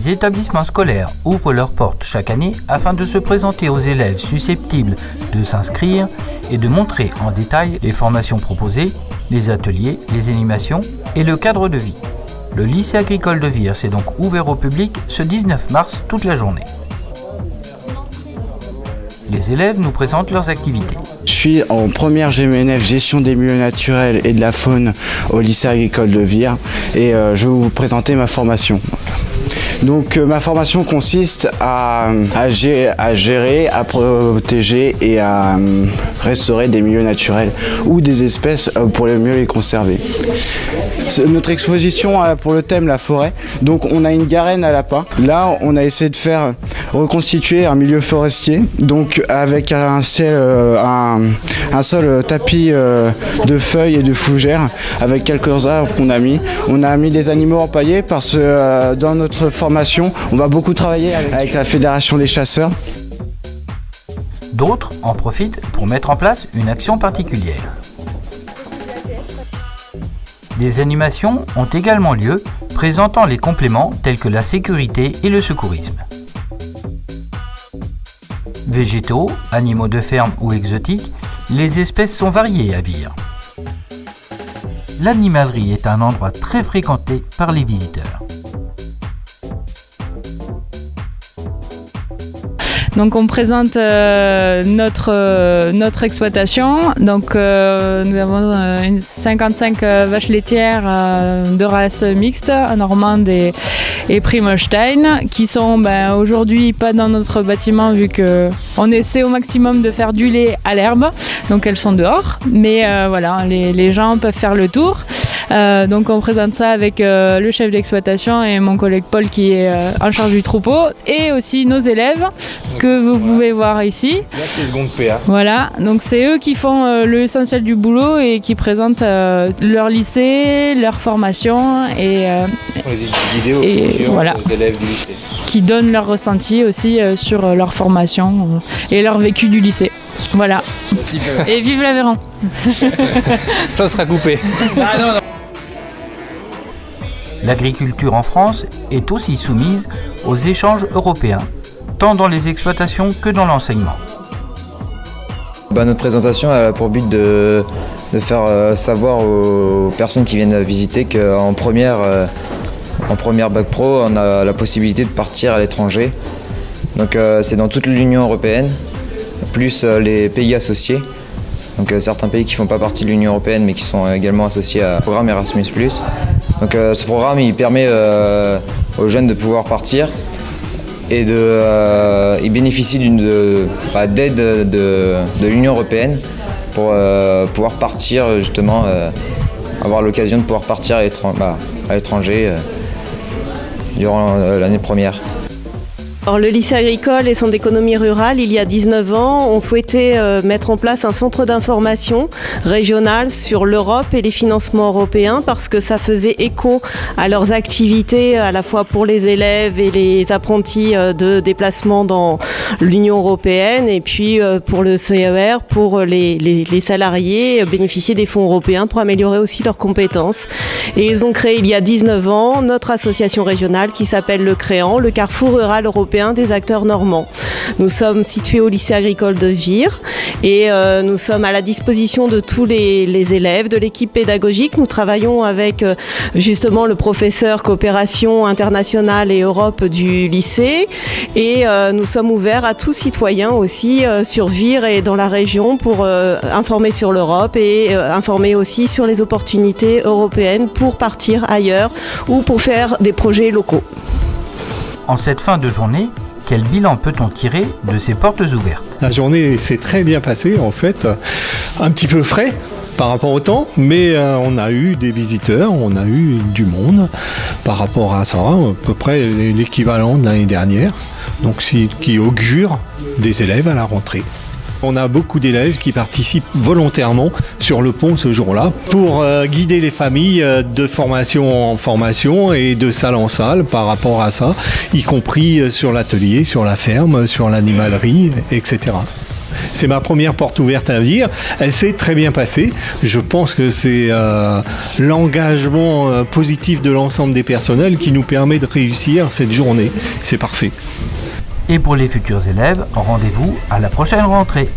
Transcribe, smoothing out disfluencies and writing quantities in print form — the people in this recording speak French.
Les établissements scolaires ouvrent leurs portes chaque année afin de se présenter aux élèves susceptibles de s'inscrire et de montrer en détail les formations proposées, les ateliers, les animations et le cadre de vie. Le lycée agricole de Vire s'est donc ouvert au public ce 19 mars toute la journée. Les élèves nous présentent leurs activités. Je suis en première GMNF, gestion des milieux naturels et de la faune au lycée agricole de Vire et je vais vous présenter ma formation. Donc ma formation consiste à gérer, à protéger et à restaurer des milieux naturels ou des espèces pour mieux les conserver. Notre exposition a pour le thème la forêt. Donc on a une garenne à lapin. Là on a essayé de faire reconstituer un milieu forestier, donc avec un ciel, un sol tapis de feuilles et de fougères, avec quelques arbres qu'on a mis. On a mis des animaux empaillés parce que dans notre formation, on va beaucoup travailler avec la Fédération des chasseurs. D'autres en profitent pour mettre en place une action particulière. Des animations ont également lieu, présentant les compléments tels que la sécurité et le secourisme. Végétaux, animaux de ferme ou exotiques, les espèces sont variées à Vire. L'animalerie est un endroit très fréquenté par les visiteurs. Donc on présente notre exploitation. Donc nous avons une 55 vaches laitières de race mixte, normande et Primolstein, qui sont aujourd'hui pas dans notre bâtiment vu qu'on essaie au maximum de faire du lait à l'herbe. Donc elles sont dehors, mais voilà, les gens peuvent faire le tour. Donc on présente ça avec le chef d'exploitation et mon collègue Paul qui est en charge du troupeau, et aussi nos élèves que vous pouvez voir ici. Là c'est seconde PA. Voilà, donc c'est eux qui font l'essentiel du boulot et qui présentent leur lycée, leur formation et vidéos voilà, aux élèves du lycée. Qui donnent leur ressenti aussi sur leur formation et leur vécu du lycée. Voilà. Et vive l'Aveyron. Ça sera coupé. Ah, non. L'agriculture en France est aussi soumise aux échanges européens, tant dans les exploitations que dans l'enseignement. Notre présentation a pour but de faire savoir aux personnes qui viennent visiter qu'en première Bac Pro, on a la possibilité de partir à l'étranger. Donc c'est dans toute l'Union européenne, plus les pays associés. Donc certains pays qui ne font pas partie de l'Union européenne mais qui sont également associés au programme Erasmus+. Donc ce programme il permet aux jeunes de pouvoir partir et ils bénéficient d'aide de l'Union européenne pour pouvoir partir justement, avoir l'occasion de pouvoir partir à l'étranger durant l'année première. Alors, le lycée agricole et son économie rurale, il y a 19 ans, ont souhaité mettre en place un centre d'information régional sur l'Europe et les financements européens parce que ça faisait écho à leurs activités à la fois pour les élèves et les apprentis de déplacement dans l'Union européenne et puis pour le CER, pour les salariés bénéficier des fonds européens pour améliorer aussi leurs compétences. Et ils ont créé il y a 19 ans notre association régionale qui s'appelle le CREAN, le Carrefour rural européen des acteurs normands. Nous sommes situés au lycée agricole de Vire et nous sommes à la disposition de tous les élèves, de l'équipe pédagogique. Nous travaillons avec justement le professeur coopération internationale et Europe du lycée et nous sommes ouverts à tout citoyen aussi sur Vire et dans la région pour informer sur l'Europe et informer aussi sur les opportunités européennes pour partir ailleurs ou pour faire des projets locaux. En cette fin de journée, quel bilan peut-on tirer de ces portes ouvertes ? La journée s'est très bien passée en fait, un petit peu frais par rapport au temps, mais on a eu des visiteurs, on a eu du monde par rapport à ça, à peu près l'équivalent de l'année dernière, donc qui augure des élèves à la rentrée. On a beaucoup d'élèves qui participent volontairement sur le pont ce jour-là pour guider les familles de formation en formation et de salle en salle par rapport à ça, y compris sur l'atelier, sur la ferme, sur l'animalerie, etc. C'est ma première porte ouverte à Vire. Elle s'est très bien passée. Je pense que c'est l'engagement positif de l'ensemble des personnels qui nous permet de réussir cette journée. C'est parfait. Et pour les futurs élèves, rendez-vous à la prochaine rentrée.